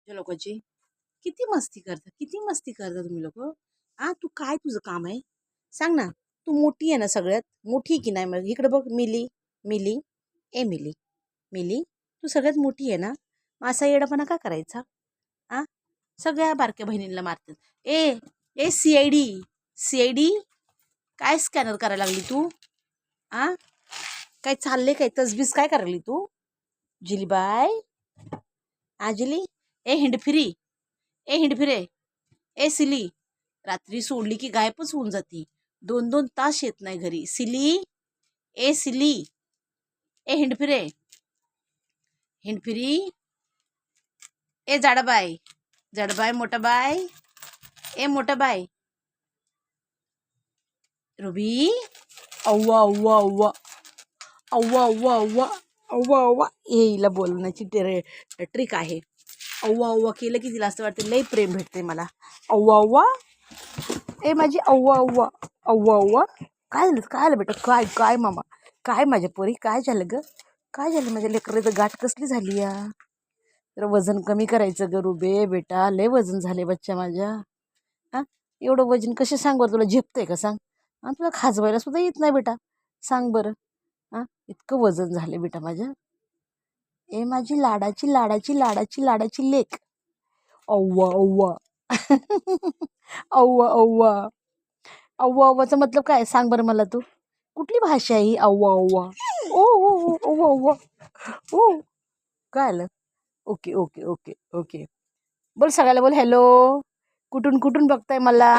त्या लोकांची किती मस्ती करता, किती मस्ती करता तुम्ही लोक. तू काय तुझं काम आहे सांग ना. तू मोठी आहे ना, सगळ्यात मोठी की नाही. मग इकडे बघ, मिली. मिली ए मिली. मिली, तू सगळ्यात मोठी आहे ना, मग असा येडापणा का करायचा. आ सगळ्या बारक्या बहिणींना मारतात. ए ए CID, CID, काय स्कॅनर करायला लागली तू. आ काय चालले, काय तसबीस काय करायली तू. जिलीबाय, जिली. ए हिंडफिरी, ए हिंडफिरे, ए सिली. रात्री सोडली की गायबच होऊन जाती. 2-2 तास येत नाही घरी. सिली, ए सिली, ए हिंडफिरे, हिंडफिरी, ए जाडाबाय, जाडाबाय, मोठा बाय, ए मोठा बाय. रुबी, अव्वा अव्वा अव्वा, अव्वा अव्वा अव्वा, अव्वा अव्वा. हे हिला बोलण्याची ट्रिक आहे. अव्वा अव्वा केलं की तिला असं वाटतं लई प्रेम भेटते मला. अव्वा अव्वा, ए माझी अव्वा अव्वा, अव्वा अव्वा. काय झालं, काय झालं बेटा, काय काय मामा, काय माझ्या पोरी, काय झालं ग, काय झालं माझ्या लेकराचं, गाठ कसली झाली या. जरा वजन कमी करायचं ग रुबे बेटा, लय वजन झाले बच्चा माझ्या. हां, एवढं वजन कसे सांग बरं, तुला झेपतंय का सांग. तुला खाजवायला सुद्धा येत नाही बेटा, सांग बरं. इतकं वजन झालं बेटा माझ्या. ए माझी लाडाची लाडाची लाडाची लाडाची लेक. अव्वा अव्वा. अव्वा अव्वा, अव्वा अव्वाचा मतलब काय सांग बरं मला तू. कुठली भाषा आहे ही अव्वा अव्वा. ओ ओ ओ अव्वा अव्वा. ओ काय आलं. Okay okay okay okay. बोल सगळ्याला, बोल हॅलो. कुठून कुठून बघताय मला.